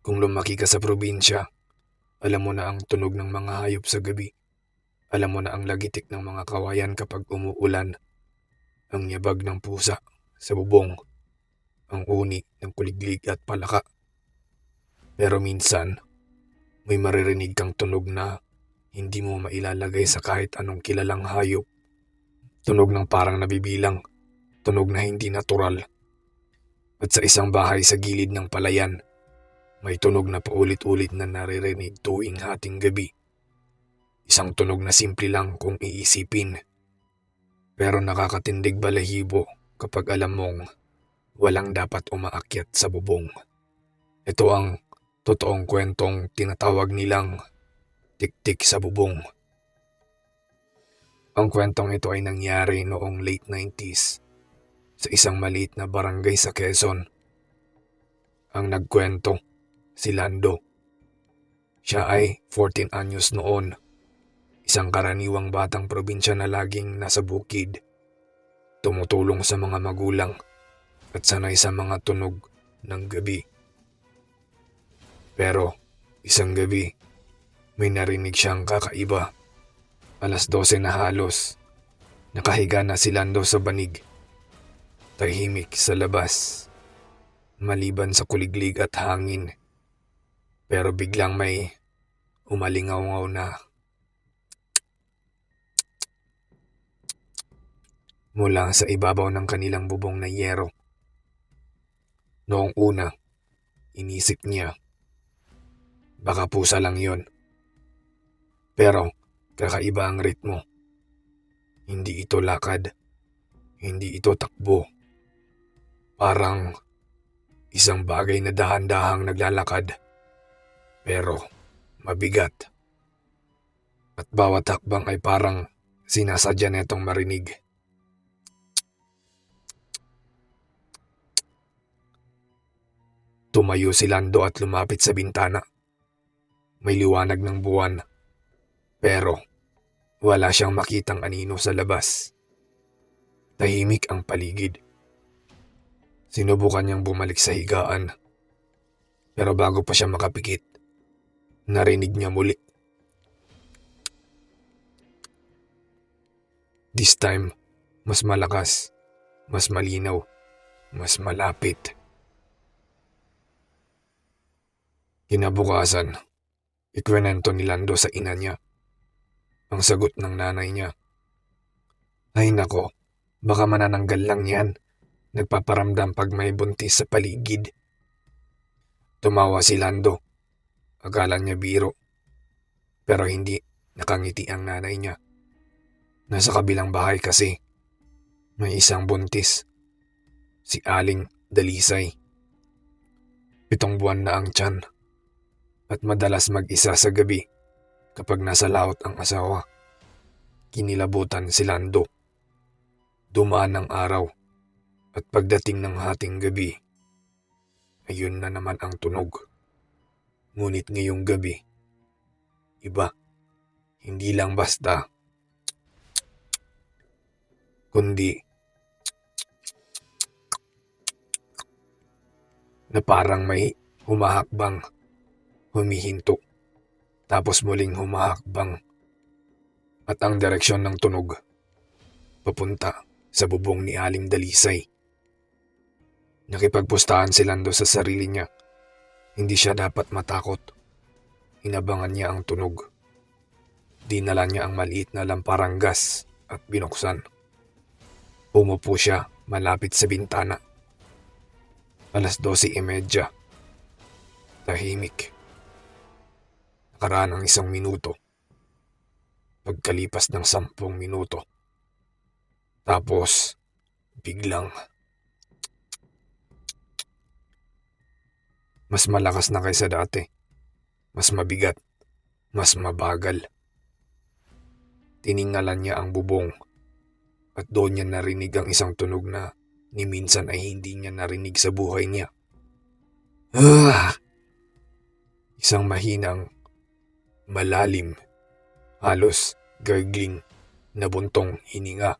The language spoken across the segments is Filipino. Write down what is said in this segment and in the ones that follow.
Kung lumaki ka sa probinsya, alam mo na ang tunog ng mga hayop sa gabi. Alam mo na ang lagitik ng mga kawayan kapag umuulan, ang yabag ng pusa sa bubong, ang uni ng kuliglig at palaka. Pero minsan, may maririnig kang tunog na hindi mo mailalagay sa kahit anong kilalang hayop. Tunog ng parang nabibilang, tunog na hindi natural. At sa isang bahay sa gilid ng palayan, may tunog na paulit-ulit na naririnig tuwing hating gabi. Isang tunog na simple lang kung iisipin, pero nakakatindig balahibo kapag alam mong walang dapat umaakyat sa bubong. Ito ang totoong kwentong tinatawag nilang Tiktik sa Bubong. Ang kwentong ito ay nangyari noong late 90s sa isang maliit na barangay sa Quezon. Ang nagkwento, si Lando. Siya ay 14 anyos noon, isang karaniwang batang probinsya na laging nasa bukid, tumutulong sa mga magulang at sanay sa mga tunog ng gabi. Pero isang gabi, may narinig siyang kakaiba. 12:00 na halos, nakahiga na si Lando sa banig. Tahimik sa labas, maliban sa kuliglig at hangin. Pero biglang may umalingaw-ngaw na mula sa ibabaw ng kanilang bubong na yero. Noong una, inisip niya, baka pusa lang yon. Pero kakaiba ang ritmo. Hindi ito lakad, hindi ito takbo. Parang isang bagay na dahan-dahang naglalakad, pero mabigat. At bawat hakbang ay parang sinasadya netong marinig. Tumayo si Lando at lumapit sa bintana. May liwanag ng buwan, pero wala siyang makitang anino sa labas. Tahimik ang paligid. Sinubukan niyang bumalik sa higaan, pero bago pa siya makapikit, narinig niya muli. This time, mas malakas, mas malinaw, mas malapit. Kinabukasan, ikwento ni Lando sa ina niya. Ang sagot ng nanay niya, "Ay nako, baka manananggal lang yan. Nagpaparamdam pag may buntis sa paligid." Tumawa si Lando. Akala niya biro. Pero hindi, nakangiti ang nanay niya. Nasa kabilang bahay kasi, may isang buntis. Si Aling Dalisay. 7 buwan na ang tiyan. At madalas mag-isa sa gabi kapag nasa laot ang asawa. Kinilabutan si Lando. Dumaan ang araw at pagdating ng hating gabi, ayun na naman ang tunog. Ngunit ngayong gabi, iba. Hindi lang basta, kundi na parang may humahakbang, humihinto, tapos muling humahakbang. At ang direksyon ng tunog, papunta sa bubong ni Aling Dalisay. Nakipagpustahan si Lando sa sarili niya. Hindi siya dapat matakot. Inabangan niya ang tunog. Dinala niya ang maliit na lamparang gas at binuksan. Umupo siya malapit sa bintana. 12:30. Tahimik. Nakaraan ang 1 minuto. Pagkalipas ng 10 minuto. Tapos, biglang, mas malakas na kaysa dati. Mas mabigat. Mas mabagal. Tiningalan niya ang bubong. At doon niya narinig ang isang tunog na ni minsan ay hindi niya narinig sa buhay niya. Ah! Isang mahinang, malalim, halos gargling na buntong hininga.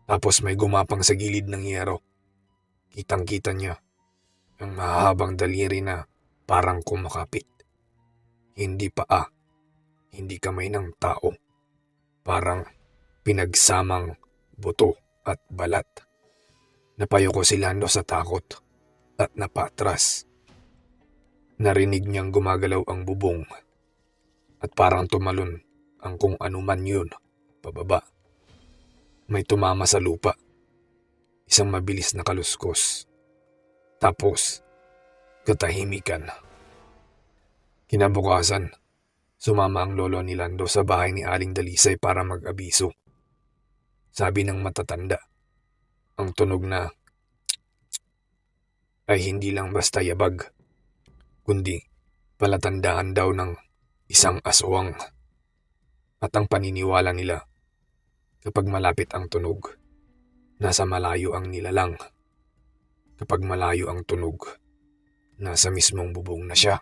Tapos may gumapang sa gilid ng yero. Kitang-kita niya. Ang mahabang daliri na parang kumakapit. Hindi paa, hindi kamay ng tao. Parang pinagsamang buto at balat. Napayoko si Lando sa takot at napatras. Narinig niyang gumagalaw ang bubong at parang tumalon ang kung anuman yun pababa. May tumama sa lupa. Isang mabilis na kaluskos. Tapos, katahimikan. Kinabukasan, sumama ang lolo ni Lando sa bahay ni Aling Dalisay para mag-abiso. Sabi ng matatanda, ang tunog na ay hindi lang basta yabag, kundi palatandaan daw ng isang aswang. At ang paniniwala nila, kapag malapit ang tunog, nasa malayo ang nilalang. Kapag malayo ang tunog, nasa mismong bubong na siya.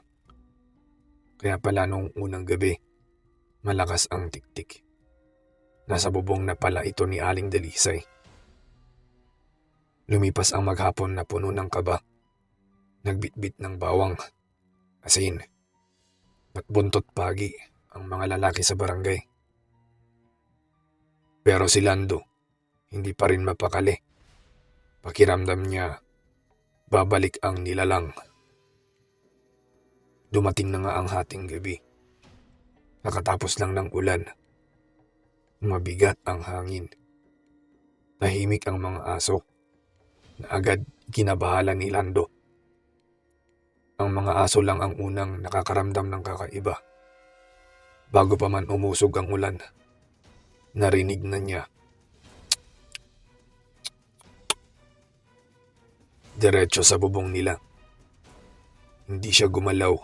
Kaya pala nung unang gabi, malakas ang tiktik. Nasa bubong na pala ito ni Aling Dalisay. Lumipas ang maghapon na puno ng kaba. Nagbitbit ng bawang, asin, at buntot pagi ang mga lalaki sa barangay. Pero si Lando, hindi pa rin mapakali. Pakiramdam niya, babalik ang nilalang. Dumating na nga ang hating gabi. Nakatapos lang ng ulan. Mabigat ang hangin. Tahimik ang mga aso na agad kinabahala ni Lando. Ang mga aso lang ang unang nakakaramdam ng kakaiba. Bago pa man umusog ang ulan, narinig na niya. Diretso sa bubong nila. Hindi siya gumalaw.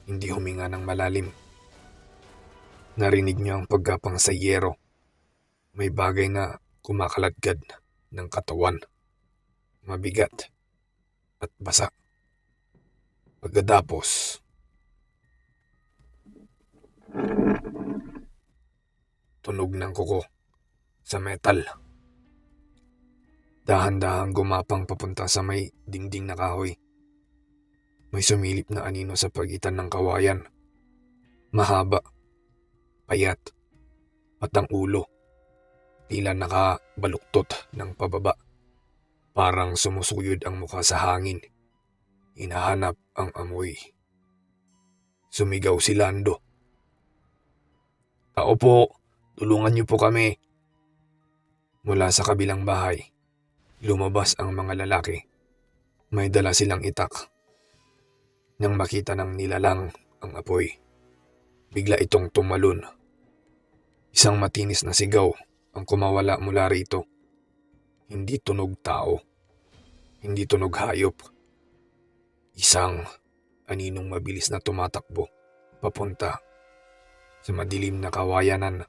Hindi huminga ng malalim. Narinig niya ang paggapang sa yero. May bagay na kumakaladkad ng katawan. Mabigat at basa. Pagkatapos, tunog ng kuko sa metal. Dahan-dahang gumapang papunta sa may dingding na kahoy. May sumilip na anino sa pagitan ng kawayan. Mahaba, payat, at ang ulo tila nakabaluktot ng pababa. Parang sumusuyod ang mukha sa hangin. Hinahanap ang amoy. Sumigaw si Lando. "Tao po, tulungan niyo po kami." Mula sa kabilang bahay, lumabas ang mga lalaki. May dala silang itak. Nang makita ng nilalang ang apoy, bigla itong tumalon. Isang matinis na sigaw ang kumawala mula rito. Hindi tunog tao. Hindi tunog hayop. Isang aninong mabilis na tumatakbo papunta sa madilim na kawayanan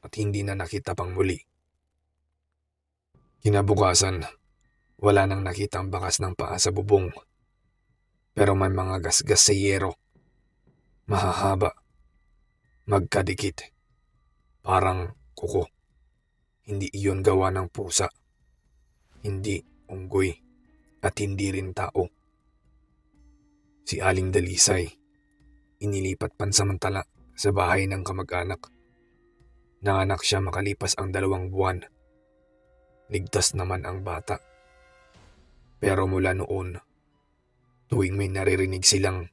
at hindi na nakita pang muli. Kinabukasan, wala nang nakitang bakas ng paa sa bubong. Pero may mga gasgas sa yero. Mahahaba. Magkadikit. Parang kuko. Hindi iyon gawa ng pusa. Hindi unggoy. At hindi rin tao. Si Aling Dalisay, inilipat pansamantala sa bahay ng kamag-anak. Nanganak siya makalipas ang 2 buwan. Ligtas naman ang bata. Pero mula noon, tuwing may naririnig silang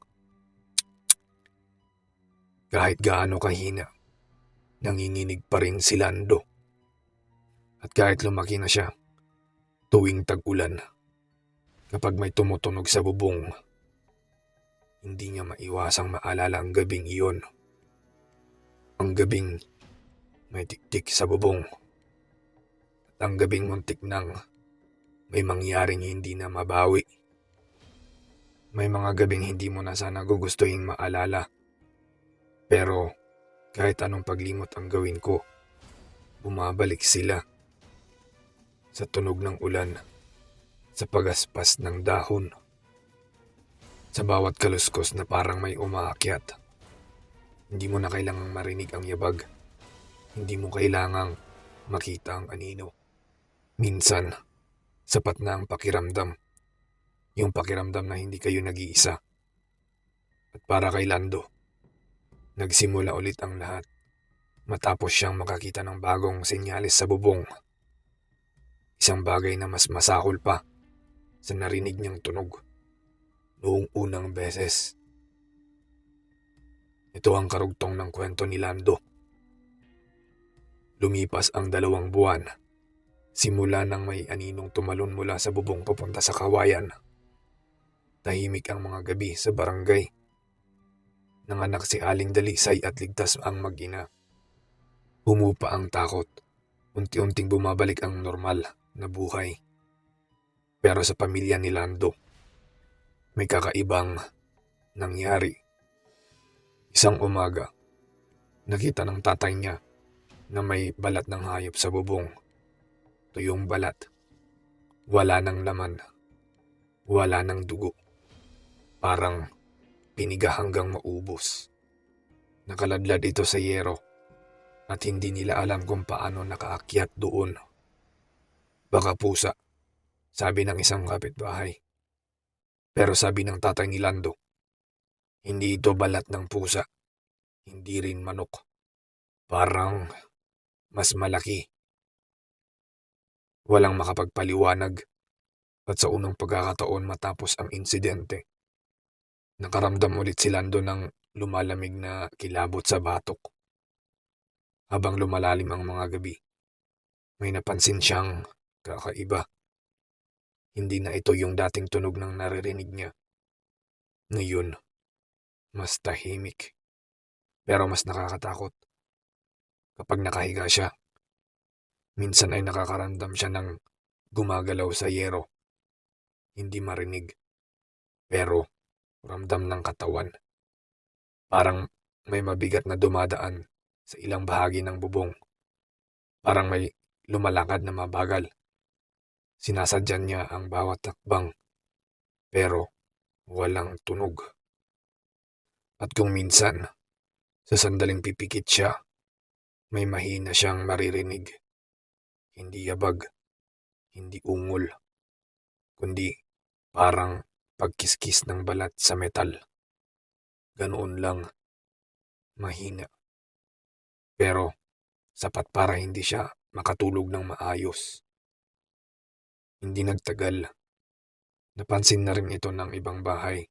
kahit gaano kahina, nanginginig pa rin si Lando. At kahit lumaki na siya, tuwing tag-ulan, kapag may tumutunog sa bubong, hindi niya maiwasang maalala ang gabing iyon. Ang gabing may tiktik sa bubong. At ang gabing muntik nang may mangyaring hindi na mabawi. May mga gabing hindi mo na sana gugustuhin maalala. Pero kahit anong paglimot ang gawin ko, bumabalik sila. Sa tunog ng ulan, sa pagaspas ng dahon, sa bawat kaluskos na parang may umaakyat. Hindi mo na kailangang marinig ang yabag. Hindi mo kailangang makita ang anino. Minsan, sapat na ang pakiramdam. Yung pakiramdam na hindi kayo nag-iisa. At para kay Lando, nagsimula ulit ang lahat matapos siyang makakita ng bagong senyales sa bubong. Isang bagay na mas masakol pa sa narinig niyang tunog noong unang beses. Ito ang karugtong ng kwento ni Lando. Lumipas ang 2 buwan, simula nang may aninong tumalon mula sa bubong papunta sa kawayan. Tahimik ang mga gabi sa barangay. Nanganak si Aling Dalisay at ligtas ang mag-ina. Humupa ang takot. Unti-unting bumabalik ang normal na buhay. Pero sa pamilya ni Lando, may kakaibang nangyari. Isang umaga, nakita ng tatay niya na may balat ng hayop sa bubong. Tuyong balat. Wala ng laman. Wala ng dugo. Parang piniga hanggang maubos. Nakaladlad ito sa yero at hindi nila alam kung paano nakaakyat doon. Baka pusa, sabi ng isang kapitbahay. Pero sabi ng tatay ni Lando, hindi ito balat ng pusa. Hindi rin manok. Parang mas malaki. Walang makapagpaliwanag at sa unang pagkakataon matapos ang insidente, nakaramdam ulit si Lando ng lumalamig na kilabot sa batok. Habang lumalalim ang mga gabi, may napansin siyang kakaiba. Hindi na ito yung dating tunog ng naririnig niya. Ngayon, mas tahimik. Pero mas nakakatakot. Kapag nakahiga siya, minsan ay nakakaramdam siya ng gumagalaw sa yero. Hindi marinig, pero ramdam ng katawan. Parang may mabigat na dumadaan sa ilang bahagi ng bubong. Parang may lumalakad na mabagal. Sinasadyan niya ang bawat takbang, pero walang tunog. At kung minsan, sa sandaling pipikit siya, may mahina siyang maririnig. Hindi yabag, hindi ungol, kundi parang pagkiskis ng balat sa metal. Ganoon lang, mahina. Pero sapat para hindi siya makatulog ng maayos. Hindi nagtagal. Napansin na rin ito ng ibang bahay.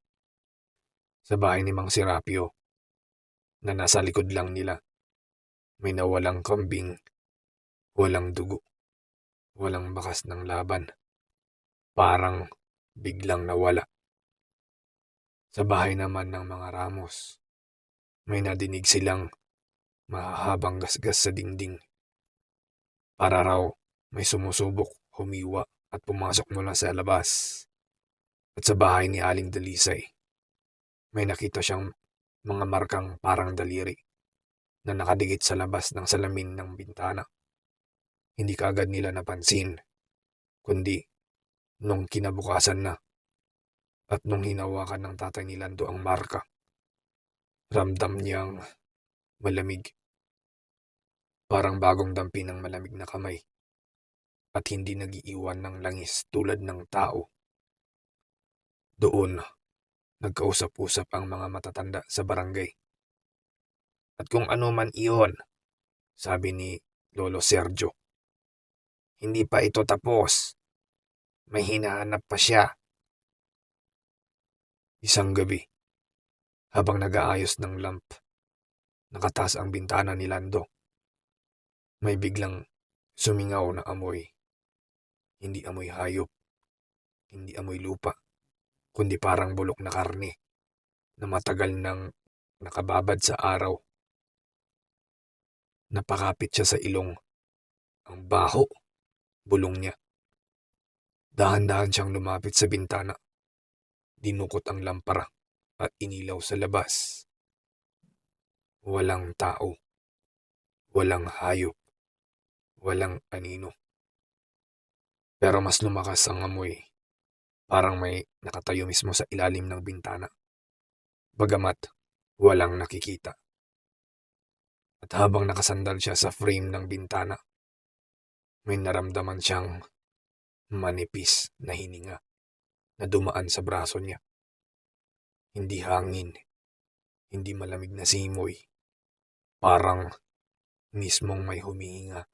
Sa bahay ni Mang Serapio, na nasa likod lang nila, may nawalang kambing, walang dugo, walang bakas ng laban. Parang biglang nawala. Sa bahay naman ng mga Ramos, may nadinig silang mahahabang gasgas sa dingding. Para raw may sumusubok, humiwa at pumasok mula sa labas. At sa bahay ni Aling Dalisay, may nakita siyang mga markang parang daliri na nakadikit sa labas ng salamin ng bintana. Hindi kaagad nila napansin, kundi nung kinabukasan na at nung hinawakan ng tatay ni Lando ang marka, ramdam niyang malamig. Parang bagong dampi ng malamig na kamay at hindi nagiiwan ng langis tulad ng tao. Doon, nagkausap-usap ang mga matatanda sa barangay. At kung ano man iyon, sabi ni Lolo Sergio, hindi pa ito tapos. May hinahanap pa siya. Isang gabi, habang nag-aayos ng lamp, nakataas ang bintana ni Lando. May biglang sumingaw na amoy. Hindi amoy hayop, hindi amoy lupa, kundi parang bulok na karne na matagal nang nakababad sa araw. Napakapit siya sa ilong. Ang baho, bulong niya. Dahan-dahan siyang lumapit sa bintana. Dinukot ang lampara at inilaw sa labas. Walang tao, walang hayop, walang anino. Pero mas lumakas ang amoy. Parang may nakatayo mismo sa ilalim ng bintana. Bagamat walang nakikita. At habang nakasandal siya sa frame ng bintana, may naramdaman siyang manipis na hininga. na dumaan sa braso niya. Hindi hangin, hindi malamig na simoy, parang mismong may humihinga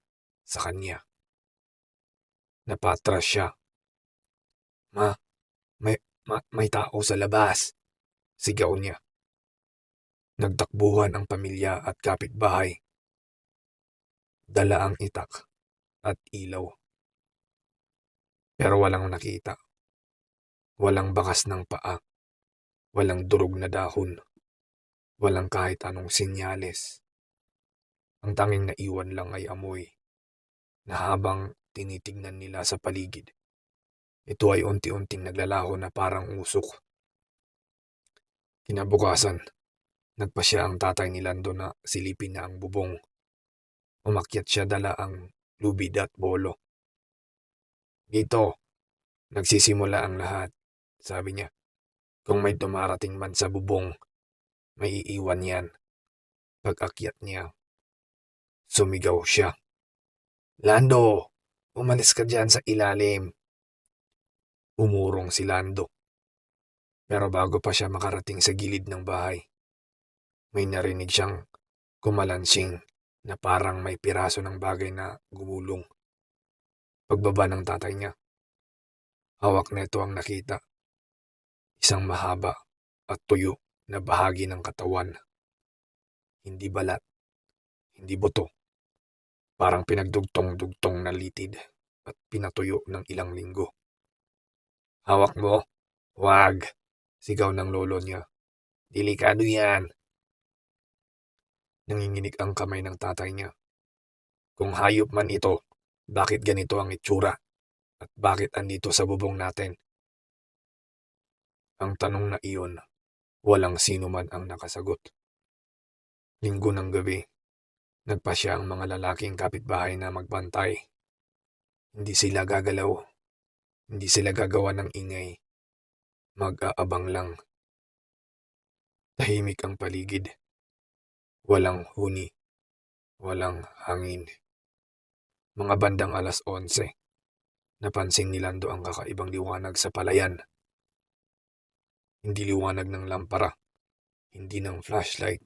sa kanya. Napatras siya. Ma, may tao sa labas, sigaw niya. Nagtakbuhan ang pamilya at kapitbahay. Dala ang itak at ilaw. Pero walang nakita. Walang bakas ng paa. Walang durog na dahon. Walang kahit anong senyales. Ang tanging naiwan lang ay amoy na habang tinitignan nila sa paligid, ito ay unti-unting naglalaho na parang usok. Kinabukasan, nagpasya ang tatay ni Lando na silipin na ang bubong. Umakyat siya dala ang lubid at bolo. Dito, nagsisimula ang lahat, sabi niya. Kung may dumarating man sa bubong, may iiwan yan. Pag-akyat niya, sumigaw siya. Lando, umalis ka dyan sa ilalim. Umurong si Lando. Pero bago pa siya makarating sa gilid ng bahay, may narinig siyang kumalansing na parang may piraso ng bagay na gumulong. Pagbaba ng tatay niya, hawak na ito ang nakita. Isang mahaba at tuyo na bahagi ng katawan. Hindi balat, hindi buto. Parang pinagdugtong-dugtong na litid at pinatuyo ng ilang linggo. Hawak mo? Wag! Sigaw ng lolo niya. Delikado yan. Nanginginig ang kamay ng tatay niya. Kung hayop man ito, bakit ganito ang itsura? At bakit andito sa bubong natin? Ang tanong na iyon, walang sino man ang nakasagot. Linggo ng gabi, nagpasya ang mga lalaking kapitbahay na magbantay. Hindi sila gagalaw. Hindi sila gagawa ng ingay. Mag-aabang lang. Tahimik ang paligid. Walang huni. Walang hangin. Mga bandang 11:00, napansin ni Lando ang kakaibang liwanag sa palayan. Hindi liwanag ng lampara, hindi ng flashlight,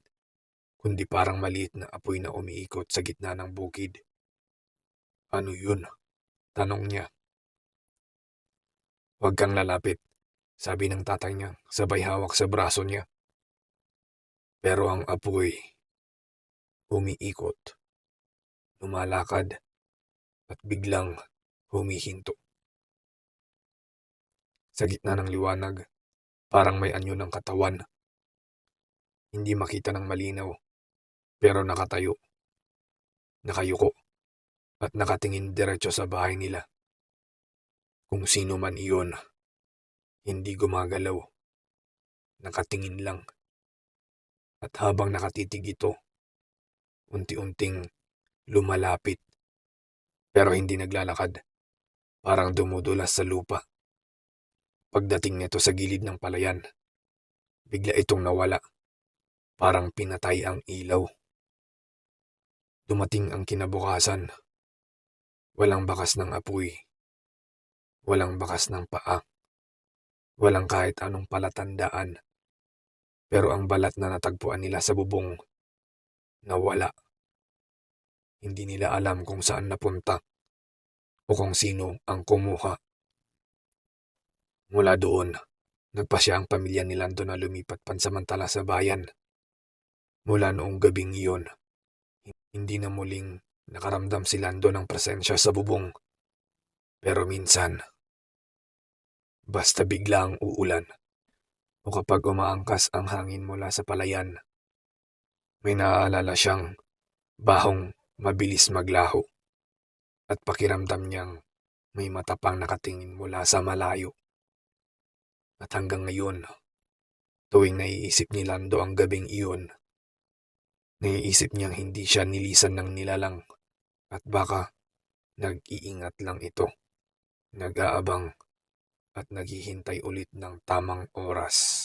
kundi parang maliit na apoy na umiikot sa gitna ng bukid. Ano yun? Tanong niya. Huwag kang lalapit, sabi ng tatay niya, sabay hawak sa braso niya. Pero ang apoy, umiikot, lumalakad, at biglang humihinto. Sa gitna ng liwanag, parang may anyo ng katawan. Hindi makita ng malinaw, pero nakatayo, nakayuko, at nakatingin diretso sa bahay nila. Kung sino man iyon, hindi gumagalaw, nakatingin lang. At habang nakatitig ito, unti-unting lumalapit, pero hindi naglalakad, parang dumudulas sa lupa. Pagdating nito sa gilid ng palayan, bigla itong nawala, parang pinatay ang ilaw. Dumating ang kinabukasan, walang bakas ng apoy, walang bakas ng paa, walang kahit anong palatandaan, pero ang balat na natagpuan nila sa bubong, nawala. Hindi nila alam kung saan napunta o kung sino ang kumuha. Mula doon, nagpasya ang pamilya ni Lando na lumipat pansamantala sa bayan. Mula noong gabing iyon, hindi na muling nakaramdam si Lando ng presensya sa bubong. Pero minsan, basta bigla ang uulan o kapag umaangkas ang hangin mula sa palayan, may naaalala siyang bahong mabilis maglaho at pakiramdam niyang may matapang nakatingin mula sa malayo. At hanggang ngayon, tuwing naiisip ni Lando ang gabing iyon, naiisip niyang hindi siya nilisan ng nilalang at baka nag-iingat lang ito, nag-aabang at naghihintay ulit ng tamang oras.